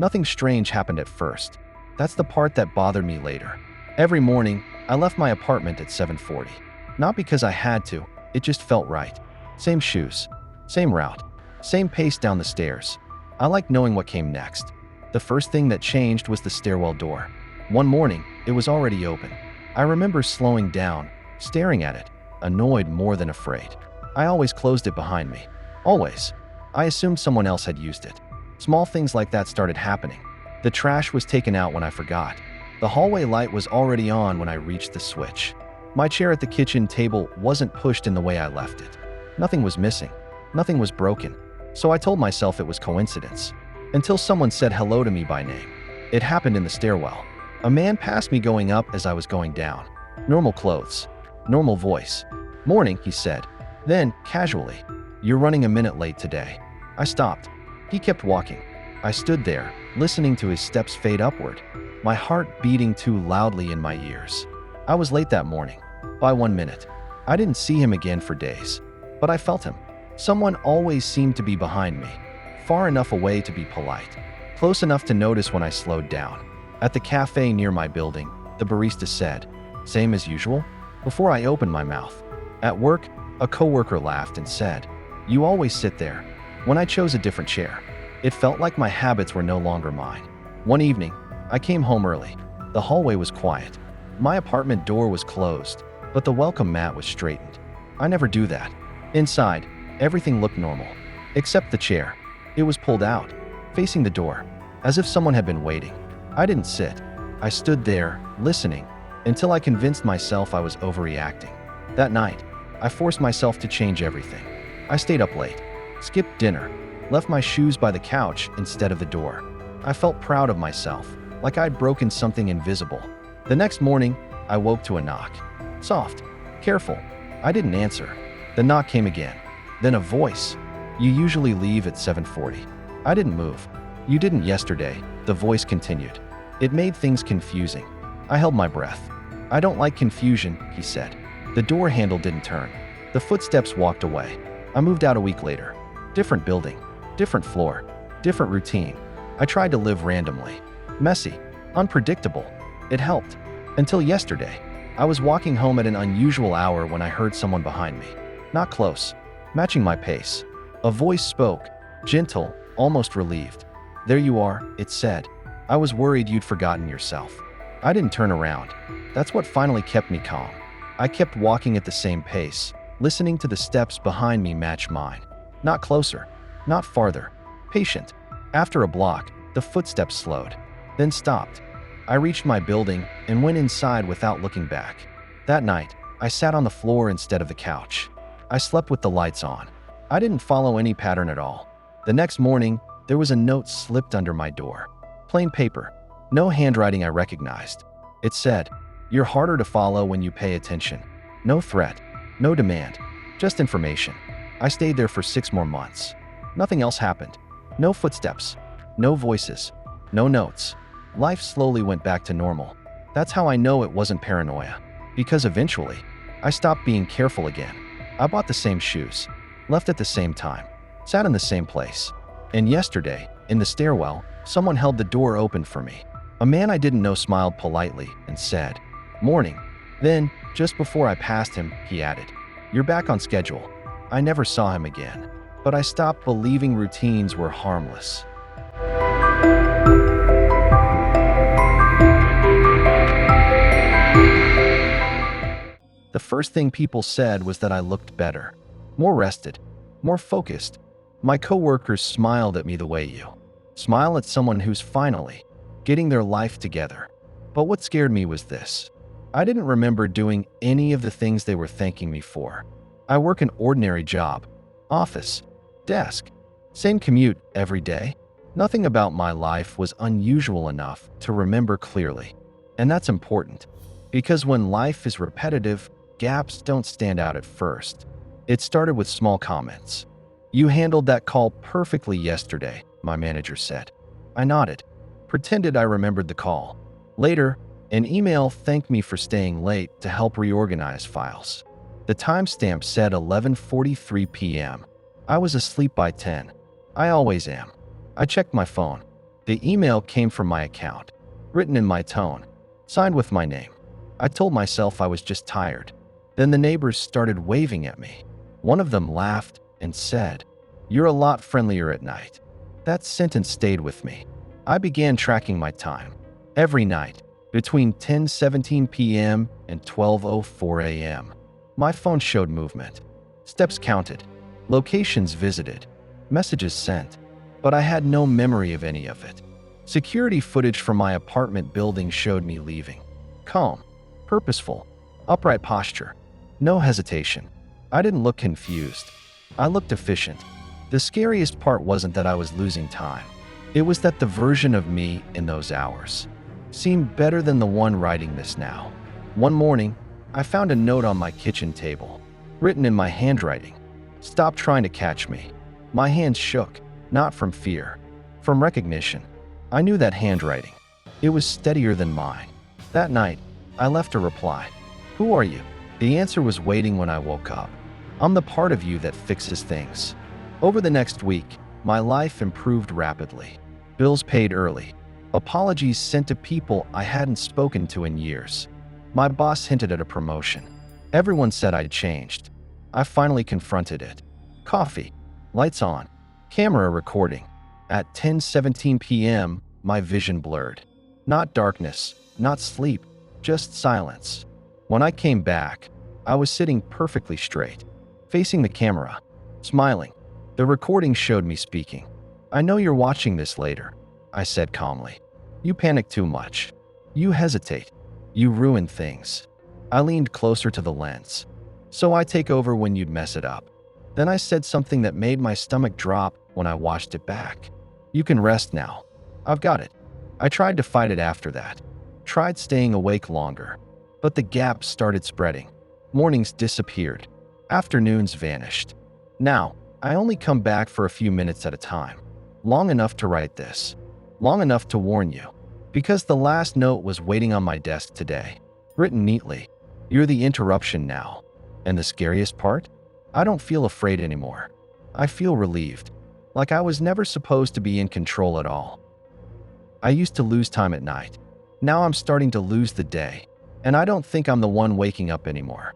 Nothing strange happened at first. That's the part that bothered me later. Every morning, I left my apartment at 7:40. Not because I had to, it just felt right. Same shoes, same route, same pace down the stairs. I liked knowing what came next. The first thing that changed was the stairwell door. One morning, it was already open. I remember slowing down, staring at it, annoyed more than afraid. I always closed it behind me. Always. I assumed someone else had used it. Small things like that started happening. The trash was taken out when I forgot. The hallway light was already on when I reached the switch. My chair at the kitchen table wasn't pushed in the way I left it. Nothing was missing. Nothing was broken. So I told myself it was coincidence. Until someone said hello to me by name. It happened in the stairwell. A man passed me going up as I was going down. Normal clothes. Normal voice. "Morning," he said. Then, casually, "You're running a minute late today." I stopped. He kept walking. I stood there, listening to his steps fade upward, my heart beating too loudly in my ears. I was late that morning, by 1 minute. I didn't see him again for days, but I felt him. Someone always seemed to be behind me, far enough away to be polite, close enough to notice when I slowed down. At the cafe near my building, the barista said, "Same as usual?" before I opened my mouth. At work, a coworker laughed and said, "You always sit there." When I chose a different chair, it felt like my habits were no longer mine. One evening, I came home early. The hallway was quiet. My apartment door was closed, but the welcome mat was straightened. I never do that. Inside, everything looked normal, except the chair. It was pulled out, facing the door, as if someone had been waiting. I didn't sit. I stood there, listening, until I convinced myself I was overreacting. That night, I forced myself to change everything. I stayed up late, skipped dinner, left my shoes by the couch instead of the door. I felt proud of myself, like I'd broken something invisible. The next morning, I woke to a knock. Soft, careful. I didn't answer. The knock came again. Then a voice. "You usually leave at 7:40. I didn't move. "You didn't yesterday," the voice continued. It made things confusing. I held my breath. "I don't like confusion," he said. The door handle didn't turn. The footsteps walked away. I moved out a week later. Different building, different floor, different routine. I tried to live randomly. Messy, unpredictable. It helped. Until yesterday. I was walking home at an unusual hour when I heard someone behind me. Not close, matching my pace. A voice spoke, gentle, almost relieved. "There you are," it said. "I was worried you'd forgotten yourself." I didn't turn around. That's what finally kept me calm. I kept walking at the same pace, listening to the steps behind me match mine. Not closer, not farther. Patient. After a block, the footsteps slowed, then stopped. I reached my building and went inside without looking back. That night, I sat on the floor instead of the couch. I slept with the lights on. I didn't follow any pattern at all. The next morning, there was a note slipped under my door. Plain paper. No handwriting I recognized. It said, "You're harder to follow when you pay attention." No threat. No demand. Just information. I stayed there for 6 more months. Nothing else happened. No footsteps. No voices. No notes. Life slowly went back to normal. That's how I know it wasn't paranoia. Because eventually, I stopped being careful again. I bought the same shoes. Left at the same time. Sat in the same place. And yesterday, in the stairwell, someone held the door open for me. A man I didn't know smiled politely and said, "Morning." Then, just before I passed him, he added, "You're back on schedule." I never saw him again, but I stopped believing routines were harmless. The first thing people said was that I looked better, more rested, more focused. My coworkers smiled at me the way you smile at someone who's finally getting their life together. But what scared me was this. I didn't remember doing any of the things they were thanking me for. I work an ordinary job, office, desk, same commute every day. Nothing about my life was unusual enough to remember clearly. And that's important, because when life is repetitive, gaps don't stand out at first. It started with small comments. "You handled that call perfectly yesterday," my manager said. I nodded, pretended I remembered the call. Later, an email thanked me for staying late to help reorganize files. The timestamp said 11:43 p.m. I was asleep by 10. I always am. I checked my phone. The email came from my account, written in my tone, signed with my name. I told myself I was just tired. Then the neighbors started waving at me. One of them laughed and said, "You're a lot friendlier at night." That sentence stayed with me. I began tracking my time. Every night, between 10:17 p.m. and 12:04 a.m., my phone showed movement. Steps counted, locations visited, messages sent, but I had no memory of any of it. Security footage from my apartment building showed me leaving. Calm, purposeful, upright posture, no hesitation. I didn't look confused. I looked efficient. The scariest part wasn't that I was losing time. It was that the version of me in those hours seemed better than the one writing this now. One morning, I found a note on my kitchen table, written in my handwriting. "Stop trying to catch me." My hands shook, not from fear, from recognition. I knew that handwriting. It was steadier than mine. That night, I left a reply. "Who are you?" The answer was waiting when I woke up. "I'm the part of you that fixes things." Over the next week, my life improved rapidly. Bills paid early. Apologies sent to people I hadn't spoken to in years. My boss hinted at a promotion. Everyone said I'd changed. I finally confronted it. Coffee, lights on, camera recording. At 10:17 p.m., my vision blurred. Not darkness, not sleep, just silence. When I came back, I was sitting perfectly straight, facing the camera, smiling. The recording showed me speaking. "I know you're watching this later," I said calmly. "You panic too much. You hesitate. You ruin things." I leaned closer to the lens. "So I take over when you'd mess it up." Then I said something that made my stomach drop when I watched it back. "You can rest now. I've got it." I tried to fight it after that. Tried staying awake longer. But the gap started spreading. Mornings disappeared. Afternoons vanished. Now, I only come back for a few minutes at a time. Long enough to write this. Long enough to warn you. Because the last note was waiting on my desk today. Written neatly. "You're the interruption now." And the scariest part? I don't feel afraid anymore. I feel relieved. Like I was never supposed to be in control at all. I used to lose time at night. Now I'm starting to lose the day. And I don't think I'm the one waking up anymore.